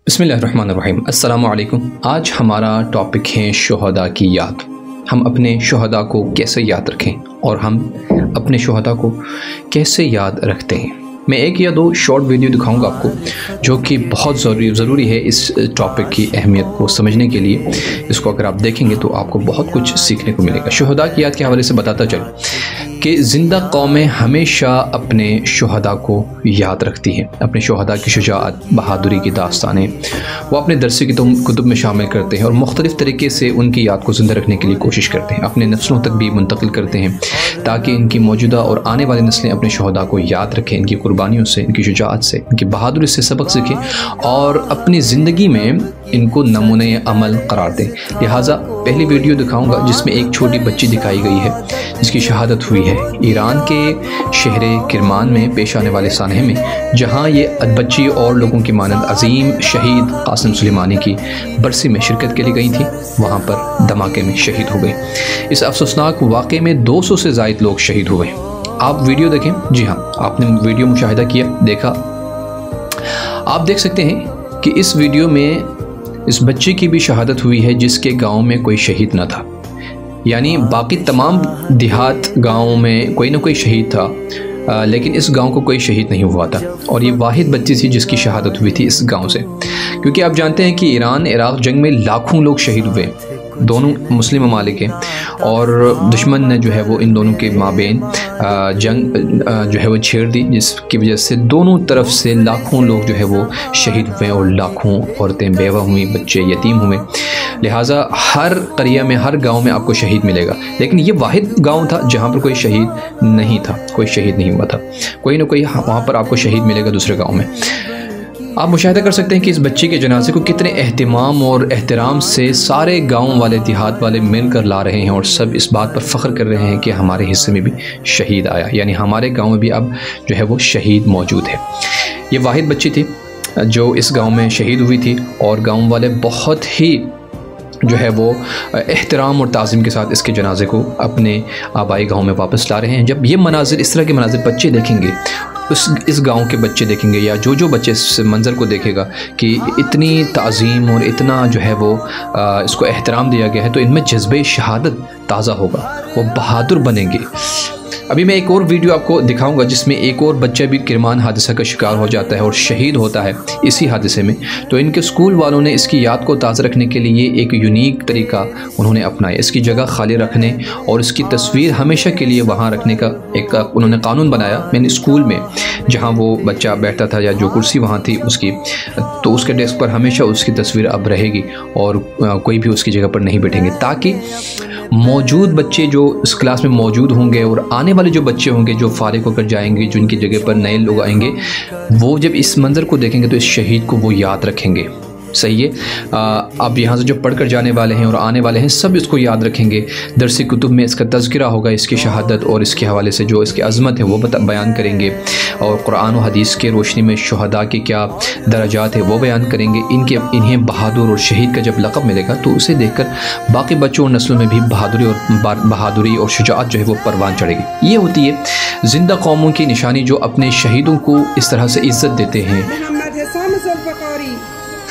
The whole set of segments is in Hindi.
बिस्मिल्लाहिर्रहमानिर्रहीम। अस्सलामु अलैकुम। आज हमारा टॉपिक है शुहदा की याद। हम अपने शुहदा को कैसे याद रखें और हम अपने शुहदा को कैसे याद रखते हैं। मैं एक या दो शॉर्ट वीडियो दिखाऊंगा आपको जो कि बहुत ज़रूरी है इस टॉपिक की अहमियत को समझने के लिए। इसको अगर आप देखेंगे तो आपको बहुत कुछ सीखने को मिलेगा। शुहदा की याद के हवाले से बताता चलूँ कि ज़िंदा कौमें हमेशा अपने शुहदा को याद रखती हैं। अपने शुहदा की शुजाअत, बहादुरी की दास्तानें वो अपने दरसी कुतुब में शामिल करते हैं और मुख्तलिफ़ तरीके से उनकी याद को ज़िंदा रखने के लिए कोशिश करते हैं। अपने नस्लों तक भी मुंतकिल करते हैं ताकि इनकी मौजूदा और आने वाली नस्लें अपने शुहदा को याद रखें, इनकी कुर्बानियों से, इनकी शुजाअत से, इनकी बहादुरी से सबक सीखें और अपनी ज़िंदगी में इनको नमूने अमल करार दें। लिहाजा पहली वीडियो दिखाऊंगा जिसमें एक छोटी बच्ची दिखाई गई है जिसकी शहादत हुई है ईरान के शहर किरमान में पेश आने वाले सानहे में, जहां ये बच्ची और लोगों की मानद अजीम शहीद कासिम सुलेमानी की बरसी में शिरकत के लिए गई थी। वहां पर धमाके में शहीद हो गई। इस अफसोसनाक वाक़े में 200 से ज़ायद लोग शहीद हुए। आप वीडियो देखें। जी हाँ, आपने वीडियो मुशाहिदा किया, देखा। आप देख सकते हैं कि इस वीडियो में इस बच्चे की भी शहादत हुई है जिसके गांव में कोई शहीद न था। यानी बाकी तमाम देहात गाँव में कोई ना कोई शहीद था, लेकिन इस गांव को कोई शहीद नहीं हुआ था और ये वाहिद बच्ची थी जिसकी शहादत हुई थी इस गांव से। क्योंकि आप जानते हैं कि ईरान इराक़ जंग में लाखों लोग शहीद हुए, दोनों मुस्लिम ममालिक हैं और दुश्मन ने जो है वो इन दोनों के माबेन जंग जो है वो छेड़ दी, जिसकी वजह से दोनों तरफ से लाखों लोग जो है वो शहीद हुए और लाखों औरतें बेवा हुई, बच्चे यतीम हुए। लिहाजा हर करिया में, हर गांव में आपको शहीद मिलेगा, लेकिन ये वाहिद गांव था जहां पर कोई शहीद नहीं था, कोई शहीद नहीं हुआ था। कोई ना कोई वहां पर आपको शहीद मिलेगा दूसरे गाँव में। आप मुशाहिदा कर सकते हैं कि इस बच्चे के जनाजे को कितने एहतिमाम और एहतराम से सारे गांव वाले, देहात वाले मिलकर ला रहे हैं और सब इस बात पर फ़ख्र कर रहे हैं कि हमारे हिस्से में भी शहीद आया, यानी हमारे गांव में भी अब जो है वो शहीद मौजूद है। ये वाहिद बच्ची थी जो इस गांव में शहीद हुई थी और गांव वाले बहुत ही जो है वो एहतराम और ताज़ीम के साथ इसके जनाजे को अपने आबाई गाँव में वापस ला रहे हैं। जब ये मनाजिर, इस तरह के मनाजिर बच्चे देखेंगे, इस गांव के बच्चे देखेंगे या जो बच्चे इस मंज़र को देखेगा कि इतनी ताज़ीम और इतना जो है वो इसको एहतराम दिया गया है, तो इनमें जज्बे शहादत ताज़ा होगा, वो बहादुर बनेंगे। अभी मैं एक और वीडियो आपको दिखाऊंगा जिसमें एक और बच्चा भी किरमान हादसा का शिकार हो जाता है और शहीद होता है इसी हादसे में। तो इनके स्कूल वालों ने इसकी याद को ताज़ा रखने के लिए एक यूनिक तरीका उन्होंने अपनाया। इसकी जगह खाली रखने और इसकी तस्वीर हमेशा के लिए वहाँ रखने का एक उन्होंने कानून बनाया। मैंने स्कूल में जहाँ वो बच्चा बैठता था या जो कुर्सी वहाँ थी उसकी, तो उसके डेस्क पर हमेशा उसकी तस्वीर अब रहेगी और कोई भी उसकी जगह पर नहीं बैठेंगे, ताकि मौजूद बच्चे जो इस क्लास में मौजूद होंगे और आने वाले जो बच्चे होंगे जो फारिग होकर जाएंगे, जो इनकी जगह पर नए लोग आएंगे, वो जब इस मंज़र को देखेंगे तो इस शहीद को वो याद रखेंगे। सही है। अब यहाँ से जो पढ़कर जाने वाले हैं और आने वाले हैं सब इसको याद रखेंगे। दरसी कुतुब में इसका तज़किरा होगा, इसकी शहादत और इसके हवाले से जो इसकी अज़मत है वो बयान करेंगे और कुरान और हदीस के रोशनी में शुहदा के क्या दर्जात है वो बयान करेंगे। इन्हें बहादुर और शहीद का जब लक़ब मिलेगा तो उसे देखकर बाकी बच्चों और नस्लों में भी बहादुरी और शुजाअत जो है वो परवान चढ़ेगी। ये होती है ज़िंदा कौमों की निशानी जो अपने शहीदों को इस तरह से इज़्ज़त देते हैं।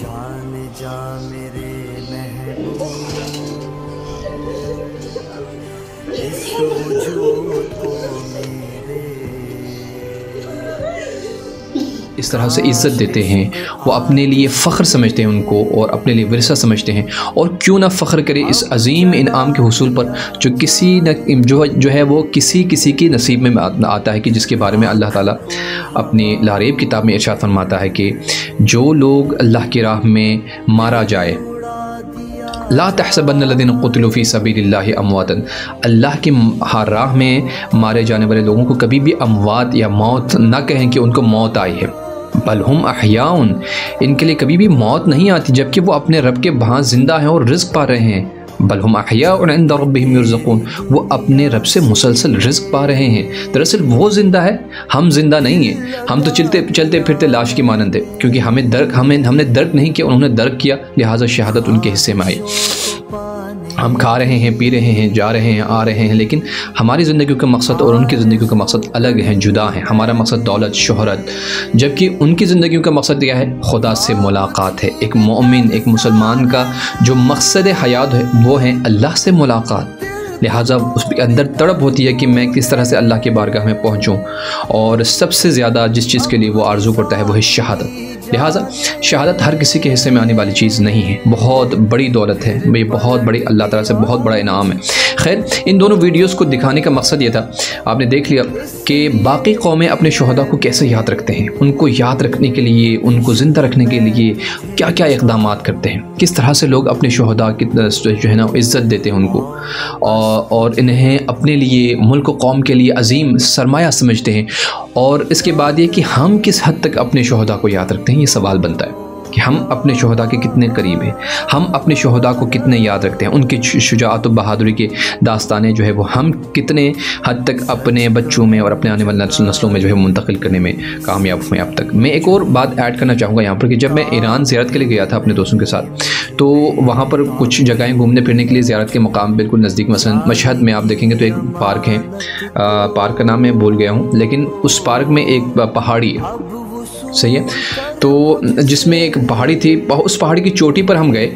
जान जा मेरे महबूब, इस वजूद को मेरे, इस तरह से इज़्ज़त देते हैं। वो अपने लिए फ़ख्र समझते हैं उनको और अपने लिए विरसा समझते हैं। और क्यों ना फ़ख्र करे इस अजीम इनाम के हुसूल पर जो किसी न जो है वो किसी की नसीब में आता है, कि जिसके बारे में अल्लाह ताला अपनी लारेब किताब में इरशाद फरमाता है कि जो लोग अल्लाह की राह में मारा जाए, ला तहसबन्नल्लज़ीना क़ुतिलू फ़ी सबीलिल्लाहि अमवातन, अल्लाह की राह में मारे जाने वाले लोगों को कभी भी अमवात या मौत ना कहें कि उनको मौत आई है, बल हुम अहयाउन, इनके लिए कभी भी मौत नहीं आती, जबकि वो अपने रब के वहाँ ज़िंदा हैं और रिज़्क़ पा रहे हैं। बल हुम अहयाउन इंद रब्बिहिम युरज़क़ून, वो अपने रब से मुसलसल रिज़्क़ पा रहे हैं। दरअसल वो ज़िंदा है, हम ज़िंदा नहीं हैं। हम तो चलते फिरते लाश की मानंद है, क्योंकि हमने दर्द नहीं किया, उन्होंने दर्द किया, लिहाजा शहादत उनके हिस्से में आई। हम खा रहे हैं, पी रहे हैं, जा रहे हैं, आ रहे हैं, लेकिन हमारी ज़िंदगी का मकसद और उनकी ज़िंदगी का मकसद अलग है, जुदा है। हमारा मकसद दौलत, शोहरत, जबकि उनकी ज़िंदगी का मकसद क्या है? खुदा से मुलाकात है। एक मोमिन, एक मुसलमान का जो मकसद हयात है वो है अल्लाह से मुलाकात। लिहाजा उसके अंदर तड़प होती है कि मैं किस तरह से अल्लाह की बारगाह में पहुँचूँ, और सबसे ज़्यादा जिस चीज़ के लिए वो आरज़ू करता है वो है शहादत। लिहाजा शहादत हर किसी के हिस्से में आने वाली चीज़ नहीं है, बहुत बड़ी दौलत है, ये बहुत बड़ी अल्लाह ताला से बहुत बड़ा इनाम है। खैर, इन दोनों वीडियोस को दिखाने का मकसद ये था, आपने देख लिया कि बाकी कौमें अपने शहदा को कैसे याद रखते हैं, उनको याद रखने के लिए, उनको ज़िंदा रखने के लिए क्या क्या इक़दाम करते हैं, किस तरह से लोग अपने शहदा की जो है ना इज़्ज़त देते हैं उनको, और इन्हें अपने लिए, मुल्क कौम के लिए अजीम सरमाया समझते हैं। और इसके बाद ये कि हम किस हद तक अपने शहदा को याद रखते हैं, ये सवाल बनता है कि हम अपने शहदा के कितने करीब हैं, हम अपने शहदा को कितने याद रखते हैं, उनकी शुजाअत और बहादुरी के दास्तानें जो है वो हम कितने हद तक अपने बच्चों में और अपने आने वाले नस्लों में जो है मुंतकिल करने में कामयाब हुए अब तक। मैं एक और बात ऐड करना चाहूँगा यहाँ पर कि जब मैं ईरान ज़ियारत के लिए गया था अपने दोस्तों के साथ, तो वहाँ पर कुछ जगहें घूमने फिरने के लिए ज़ियारत के मकाम बिल्कुल नज़दीक, मसलन मशहद में आप देखेंगे तो एक पार्क है, पार्क का नाम मैं भूल गया हूँ, लेकिन उस पार्क में एक पहाड़ी है, सही है, तो जिसमें एक पहाड़ी थी, उस पहाड़ी की चोटी पर हम गए,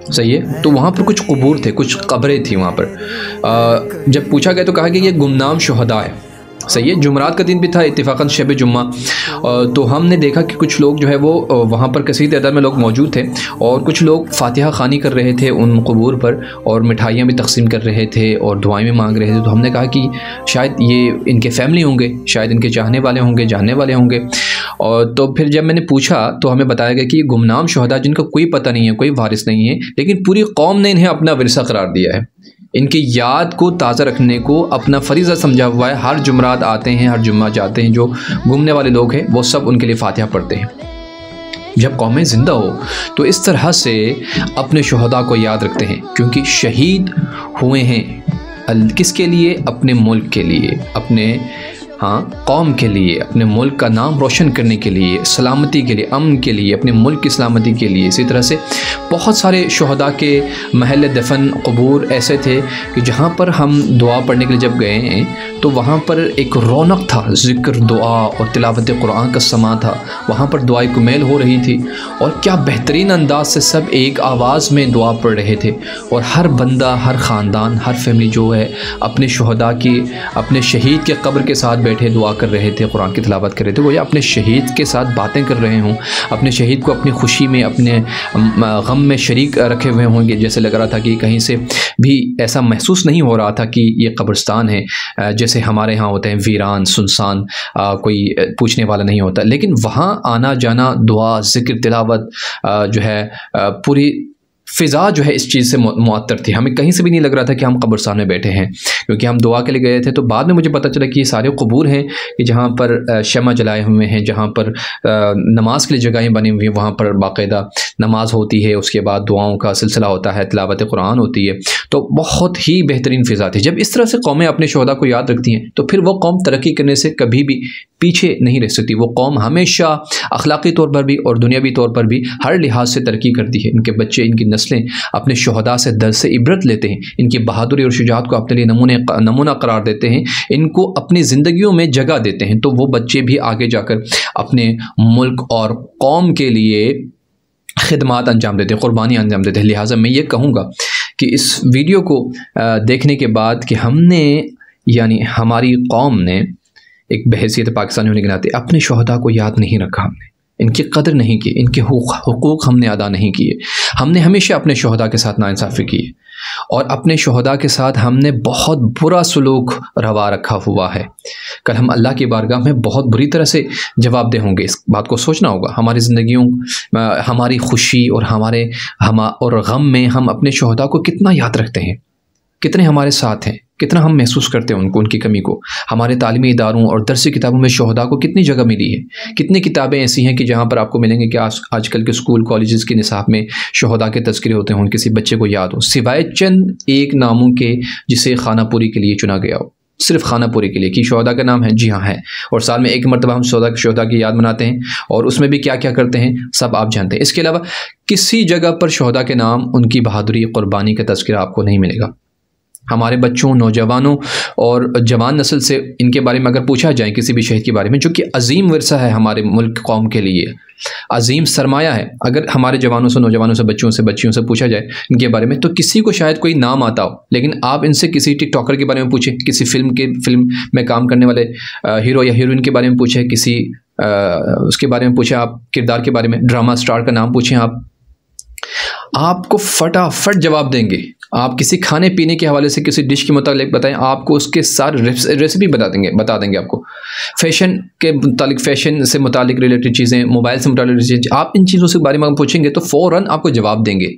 सही है, तो वहाँ पर कुछ कबूर थे, कुछ कब्रें थी वहाँ पर। जब पूछा गया तो कहा कि ये गुमनाम शहदा है, सही है। जुमरात का दिन भी था, इत्तिफाकन शब जुम्मा, तो हमने देखा कि कुछ लोग जो है वो वहाँ पर कसीर तादाद में लोग मौजूद थे, और कुछ लोग फातिहा खानी कर रहे थे उन कबूर पर, और मिठाइयाँ भी तकसीम कर रहे थे और दुआएं भी मांग रहे थे। तो हमने कहा कि शायद ये इनके फैमिली होंगे, शायद इनके चाहने वाले होंगे, जानने वाले होंगे। और तो फिर जब मैंने पूछा तो हमें बताया गया कि ये गुमनाम शहदा जिनका कोई पता नहीं है, कोई वारिस नहीं है, लेकिन पूरी कौम ने इन्हें अपना विरसा करार दिया है, इनकी याद को ताज़ा रखने को अपना फरीज़ा समझा हुआ है। हर जुमरात आते हैं, हर जुम्मा जाते हैं, जो घूमने वाले लोग हैं वो सब उनके लिए फातिहा पढ़ते हैं। जब कौमें ज़िंदा हो तो इस तरह से अपने शहदा को याद रखते हैं, क्योंकि शहीद हुए हैं किसके लिए? अपने मुल्क के लिए, अपने कौम के लिए, अपने मुल्क का नाम रोशन करने के लिए, सलामती के लिए, अमन के लिए, अपने मुल्क की सलामती के लिए। इसी तरह से बहुत सारे शहदा के महल दफन कबूर ऐसे थे कि जहाँ पर हम दुआ पढ़ने के लिए जब गए हैं तो वहाँ पर एक रौनक था, ज़िक्र, दुआ और तिलावत कुरान का समा था, वहाँ पर दुआई कुमेल हो रही थी, और क्या बेहतरीन अंदाज से सब एक आवाज़ में दुआ पढ़ रहे थे, और हर बंदा, हर ख़ानदान, हर फैमिली जो है अपने शहदा की, अपने शहीद के कब्र के साथ बैठे दुआ कर रहे थे, कुरान की तिलावत कर रहे थे। वो या अपने शहीद के साथ बातें कर रहे हों, अपने शहीद को अपनी खुशी में, अपने गम में शरीक रखे हुए होंगे। जैसे लग रहा था कि कहीं से भी ऐसा महसूस नहीं हो रहा था कि ये कब्रिस्तान है, जैसे हमारे यहाँ होते हैं वीरान, सुनसान, कोई पूछने वाला नहीं होता। लेकिन वहाँ आना जाना, दुआ, ज़िक्र, तिलावत जो है, पूरी फ़िज़ा जो है इस चीज़ से मुअत्तर थी। हमें कहीं से भी नहीं लग रहा था कि हम कब्रिस्तान में बैठे हैं, क्योंकि हम दुआ के लिए गए थे। तो बाद में मुझे पता चला कि ये सारे कबूर हैं कि जहाँ पर शमा जलाए हुए हैं, जहाँ पर नमाज के लिए जगहें बनी हुई हैं, वहाँ पर बाकायदा नमाज होती है, उसके बाद दुआओं का सिलसिला होता है, तिलावत कुरान होती है। तो बहुत ही बेहतरीन फ़िज़ा थी। जब इस तरह से कौमें अपने शहदा को याद रखती हैं तो फिर वो कौम तरक्की करने से कभी भी पीछे नहीं रह सकती। वो कौम हमेशा अखलाकी तौर पर भी और दुनियावी तौर पर भी हर लिहाज से तरक्की करती है। इनके बच्चे, इनकी नस्लें अपने शहदा से दर्द से इबरत लेते हैं, इनकी बहादुरी और शुजाअत को अपने लिए नमूना करार देते हैं, इनको अपनी ज़िंदगियों में जगह देते हैं। तो वो बच्चे भी आगे जाकर अपने मुल्क और कौम के लिए खिदमात अंजाम देते हैं, क़ुरबानी अंजाम देते हैं। लिहाजा मैं ये कहूँगा कि इस वीडियो को देखने के बाद कि हमने, यानी हमारी कौम ने एक बहैसियत पाकिस्तानी होने के नाते अपने शहदा को याद नहीं रखा, हमने इनकी कदर नहीं की, इनके हुकूक हमने अदा नहीं किए। हमने हमेशा अपने शहदा के साथ नाइंसाफ़ी की और अपने शहदा के साथ हमने बहुत बुरा सलूक रवा रखा हुआ है। कल हम अल्लाह की बारगाह में बहुत बुरी तरह से जवाबदेह होंगे। इस बात को सोचना होगा। हमारी ज़िंदगियों, हमारी खुशी और गम में हम अपने शहदा को कितना याद रखते हैं, कितने हमारे साथ हैं, कितना हम महसूस करते हैं उनकी कमी को। हमारे तालीमी इदारों और दरसी किताबों में शोहदा को कितनी जगह मिली है, कितनी किताबें ऐसी हैं कि जहाँ पर आपको मिलेंगे कि आजकल के स्कूल कॉलेजेस के निसाब में शोहदा के तज़किरे होते हैं, किसी बच्चे को याद हो, सिवाय चंद एक नामों के जिसे खानापुरी के लिए चुना गया हो, सिर्फ खानापुरी के लिए कि शोहदा का नाम है। जी हाँ है, और साल में एक मरतबा हम शोहदा की याद मनाते हैं, और उसमें भी क्या क्या करते हैं सब आप जानते हैं। इसके अलावा किसी जगह पर शोहदा के नाम, उनकी बहादुरी, क़ुरबानी का तज़किरा आपको नहीं मिलेगा। हमारे बच्चों, नौजवानों और जवान नस्ल से इनके बारे में अगर पूछा जाए किसी भी शहीद के बारे में, जो कि अजीम विरसा है हमारे मुल्क कौम के लिए, अजीम सरमाया है, अगर हमारे जवानों से, नौजवानों से, बच्चियों से पूछा जाए इनके बारे में, तो किसी को शायद कोई नाम आता हो, लेकिन आप इनसे किसी टिकटॉकर के बारे में पूछें, किसी फिल्म में काम करने वाले हीरो या हीरोइन के बारे में पूछें, किसी उसके बारे में पूछें, आप किरदार के बारे में, ड्रामा स्टार का नाम पूछें, आपको फटाफट जवाब देंगे। आप किसी खाने पीने के हवाले से किसी डिश के मुतालिक बताएं, आपको उसके सारे रेसिपी बता देंगे आपको। फैशन के मुतालिक, फैशन से मुतालिक रिलेटेड चीज़ें, मोबाइल से मुतालिक चीज़ें, आप इन चीज़ों के बारे में पूछेंगे तो फ़ौरन आपको जवाब देंगे।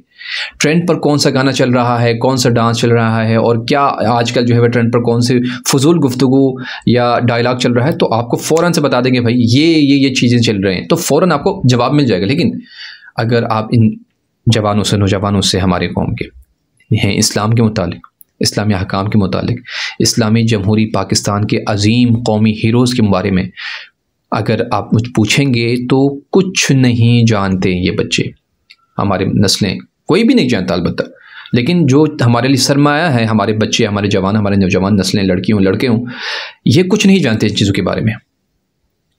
ट्रेंड पर कौन सा गाना चल रहा है, कौन सा डांस चल रहा है, और क्या आजकल जो है वह ट्रेंड पर कौन सी फजूल गुफ्तगू या डायलॉग चल रहा है, तो आपको फ़ौरन से बता देंगे भाई ये चीज़ें चल रही हैं, तो फ़ौरन आपको जवाब मिल जाएगा। लेकिन अगर आप इन जवानों से, नौजवानों से, हमारे कौम के हैं, इस्लाम के मुतालिक, इस्लामी अहकाम के मुतालिक, इस्लामी जमहूरी पाकिस्तान के अजीम कौमी हीरोज़ के बारे में अगर आप मुझ पूछेंगे तो कुछ नहीं जानते ये बच्चे, हमारे नस्लें, कोई भी नहीं जानता अलबत्ता। लेकिन जो हमारे लिए सरमाया है, हमारे बच्चे, हमारे जवान, हमारे नौजवान नस्लें, लड़की हों लड़के हों, ये कुछ नहीं जानते इन चीज़ों के बारे में।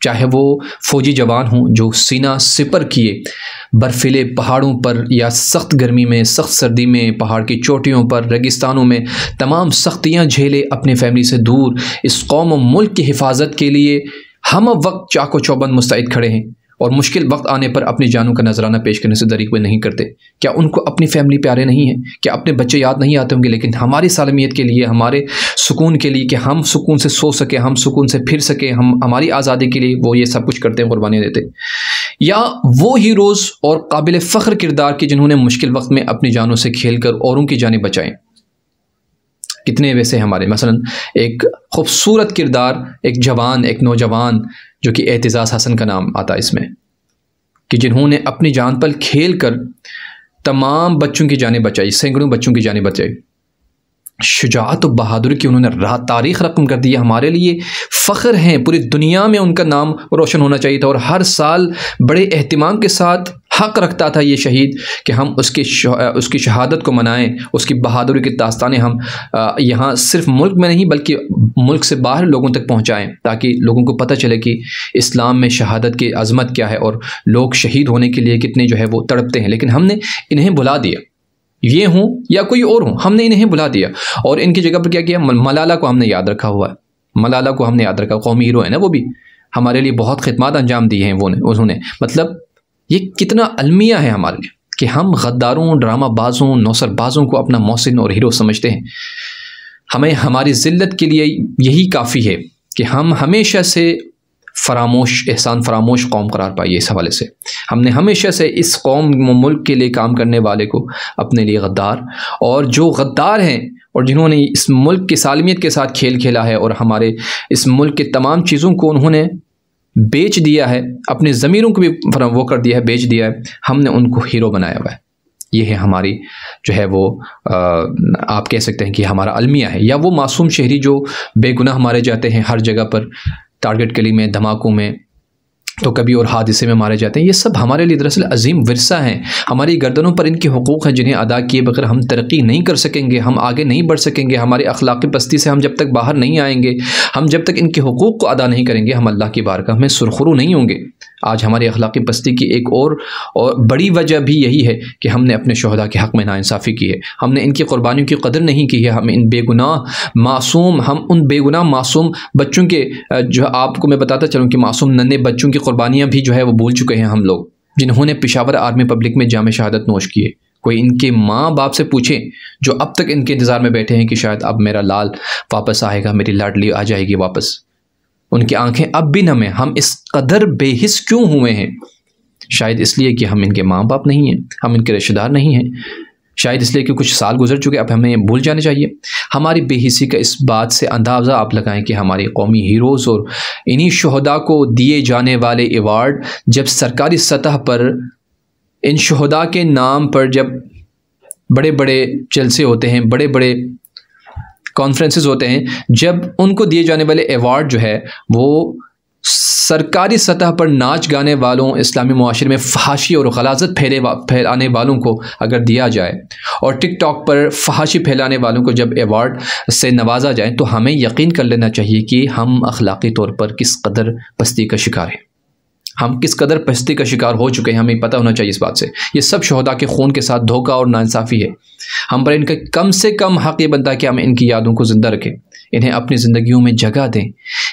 चाहे वो फ़ौजी जवान हों जो सीना सिपर किए बर्फीले पहाड़ों पर या सख्त गर्मी में, सख्त सर्दी में, पहाड़ की चोटियों पर, रेगिस्तानों में तमाम सख्तियां झेले अपने फैमिली से दूर इस कौम और मुल्क की हिफाजत के लिए हम वक्त चाको चौबंद मुस्तैद खड़े हैं, और मुश्किल वक्त आने पर अपनी जानों का नजराना पेश करने से दरीक नहीं करते। क्या उनको अपनी फैमिली प्यारे नहीं है? क्या अपने बच्चे याद नहीं आते होंगे? लेकिन हमारी सालमियत के लिए, हमारे सुकून के लिए, कि हम सुकून से सो सके, हम सुकून से फिर सके, हम हमारी आज़ादी के लिए वो ये सब कुछ करते हैं, कुर्बानियाँ देते। या वो हीरोज़ और काबिल फ़ख्र किरदार के जिन्होंने मुश्किल वक्त में अपनी जानों से खेल कर औरों की जानें बचाएँ। कितने वैसे हमारे, मसलन एक खूबसूरत किरदार, एक जवान, एक नौजवान जो कि एतज़ाज़ हसन का नाम आता है इसमें, कि जिन्होंने अपनी जान पर खेल कर तमाम बच्चों की जानें बचाई, सैकड़ों बच्चों की जानें बचाई। शुजाअत और बहादुरी की उन्होंने तारीख़ रकम कर दी है। हमारे लिए फ़ख्र हैं, पूरी दुनिया में उनका नाम रोशन होना चाहिए था, और हर साल बड़े एहतिमाम के साथ हक़ रखता था ये शहीद कि हम उसकी शहादत को मनाएं, उसकी बहादुरी की दास्तानें हम यहाँ सिर्फ मुल्क में नहीं बल्कि मुल्क से बाहर लोगों तक पहुँचाएँ, ताकि लोगों को पता चले कि इस्लाम में शहादत की अज़मत क्या है और लोग शहीद होने के लिए कितने जो है वो तड़पते हैं। लेकिन हमने इन्हें भुला दिया, ये हों या कोई और हों, हमने इन्हें भुला दिया, और इनकी जगह पर क्या किया? मलाला को हमने याद रखा हुआ है। मलाला को हमने याद रखा, कौमी हीरो है ना, वो भी हमारे लिए बहुत खिदमत अंजाम दी हैं उन्होंने। मतलब ये कितना अलमिया है हमारे लिए कि हम गद्दारों, ड्रामाबाजों, नौसरबाजों को अपना मोहसिन और हीरो समझते हैं। हमें हमारी ज़िल्लत के लिए यही काफ़ी है कि हम हमेशा से एहसान फरामोश कौम करार पाई। इस हवाले से हमने हमेशा से इस कौम मुल्क के लिए काम करने वाले को अपने लिए गद्दार, और जो गद्दार हैं और जिन्होंने इस मुल्क की सालमियत के साथ खेल खेला है और हमारे इस मुल्क के तमाम चीज़ों को उन्होंने बेच दिया है, अपने ज़मीरों को भी वो कर दिया है, बेच दिया है, हमने उनको हीरो बनाया हुआ है। ये है हमारी जो है वो आप कह सकते हैं कि हमारा अलमिया है। या वो मासूम शहरी जो बेगुनाह मारे जाते हैं हर जगह पर, टारगेट किलिंग में, धमाकों में, तो कभी और हादसे में मारे जाते हैं। ये सब हमारे लिए दरअसल अजीम विरसा हैं। हमारी गर्दनों पर इनके हुकूक़ हैं जिन्हें अदा किए बगैर हम तरक्की नहीं कर सकेंगे, हम आगे नहीं बढ़ सकेंगे। हमारी अखलाक़ी पस्ती से हम जब तक बाहर नहीं आएंगे, हम जब तक इनके हुकूक़ को अदा नहीं करेंगे, हम अल्लाह की बारगाह में सुरखरू नहीं होंगे। आज हमारी अखलाक़ी पस्ती की एक और बड़ी वजह भी यही है कि हमने अपने शोहदा के हक़ में नाइंसाफ़ी की है, हमने इनकी क़ुरबानियों की कदर नहीं की है। हम उन बेगुनाह मासूम बच्चों के, जो आपको मैं बताता चलूँ कि मासूम नन्हे बच्चों की क़ुरबानियाँ भी जो है वो भूल चुके हैं हम लोग, जिन्होंने पेशावर आर्मी पब्लिक में जाम शहादत नोश किए। कोई इनके माँ बाप से पूछें जो अब तक इनके इंतज़ार में बैठे हैं कि शायद अब मेरा लाल वापस आएगा, मेरी लाडली आ जाएगी वापस, उनकी आंखें अब भी नम हैं। हम इस कदर बेहिस क्यों हुए हैं? शायद इसलिए कि हम इनके माँ बाप नहीं हैं, हम इनके रिश्तेदार नहीं हैं। शायद इसलिए कि कुछ साल गुजर चुके, अब हमें भूल जाने चाहिए। हमारी बेहिसी का इस बात से अंदाज़ा आप लगाएं कि हमारी कौमी हीरोज़ और इन्हीं शुहदा को दिए जाने वाले अवार्ड जब सरकारी सतह पर इन शुहदा के नाम पर जब बड़े बड़े जलसे होते हैं, बड़े बड़े कॉन्फ्रेंसेस होते हैं, जब उनको दिए जाने वाले अवार्ड जो है वो सरकारी सतह पर नाच गाने वालों, इस्लामी मुआशरे में फहाशी और गलाज़त फैलाने वालों को अगर दिया जाए और टिकटॉक पर फहाशी फैलाने वालों को जब अवार्ड से नवाजा जाए, तो हमें यकीन कर लेना चाहिए कि हम अखलाक़ी तौर पर किस कदर पस्ती का शिकार हैं, हम किस कदर पस्ती का शिकार हो चुके हैं। हमें पता होना चाहिए इस बात से। ये सब शुहदा के खून के साथ धोखा और नाइंसाफ़ी है। हम पर इनका कम से कम हक़ ये बनता है कि हम इनकी यादों को ज़िंदा रखें, इन्हें अपनी ज़िंदगियों में जगह दें।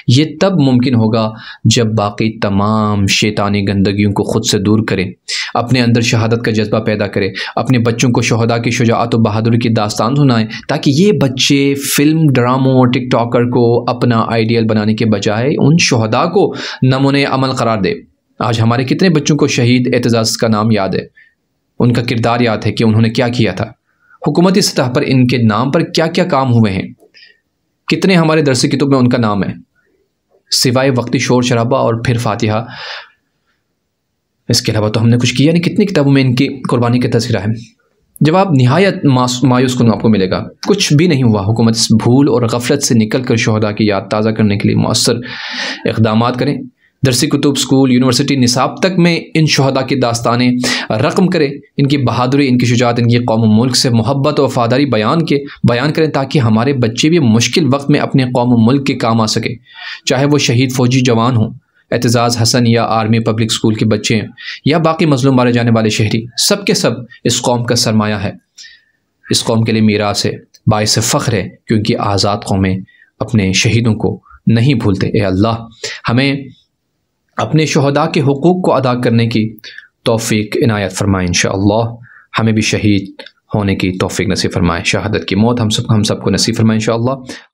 ये तब मुमकिन होगा जब बाकी तमाम शैतानी गंदगियों को ख़ुद से दूर करें, अपने अंदर शहादत का जज्बा पैदा करें, अपने बच्चों को शुहदा की शुजाअत और बहादुरी की दास्तान सुनाएं, ताकि ये बच्चे फ़िल्म, ड्रामों और टिकटॉकर को अपना आइडियल बनाने के बजाय उन शुहदा को नमूने अमल करार दे। आज हमारे कितने बच्चों को शहीद एतजाज़ का नाम याद है, उनका किरदार याद है कि उन्होंने क्या किया था, हुकूमती सतह पर इनके नाम पर क्या क्या काम हुए हैं, कितने हमारे दरसी किताब में उनका नाम है, सिवाय वक्ती शोर शराबा और फिर फातिहा। इसके अलावा तो हमने कुछ किया नहीं। कितनी किताबों में इनकी कुर्बानी का तस्वीर है। जवाब निहायत मायूस कुन आपको मिलेगा। कुछ भी नहीं हुआ। हुकूमत इस भूल और गफलत से निकल कर शुहदा की याद ताज़ा करने के लिए मौसर इक़दाम करें। दरसी कुतुब, स्कूल, यूनिवर्सिटी, निसाब तक में इन शुहदा की दास्तानें रकम करें, इनकी बहादुरी, इनकी शुजाअत, इनकी कौम मुल्क से मोहब्बत और वफ़ादारी बयान करें, ताकि हमारे बच्चे भी मुश्किल वक्त में अपने कौम मुल्क के काम आ सके। चाहे वो शहीद फ़ौजी जवान हों, एतजाज़ हसन या आर्मी पब्लिक स्कूल के बच्चे हैं, या बाकी मज़लूम मारे जाने वाले शहरी, सब के सब इस कौम का सरमाया है, इस कौम के लिए मीरास है, बाइस फ़ख्र है, क्योंकि आज़ाद कौमें अपने शहीदों को नहीं भूलते। ए अल्लाह, हमें अपने शुहदा के हुकूक को अदा करने की तौफ़ीक इनायत फरमाए। इंशाअल्लाह हमें भी शहीद होने की तौफ़ीक नसीब फरमाए, शहादत की मौत हम सबको नसीब फरमाए इंशाअल्लाह।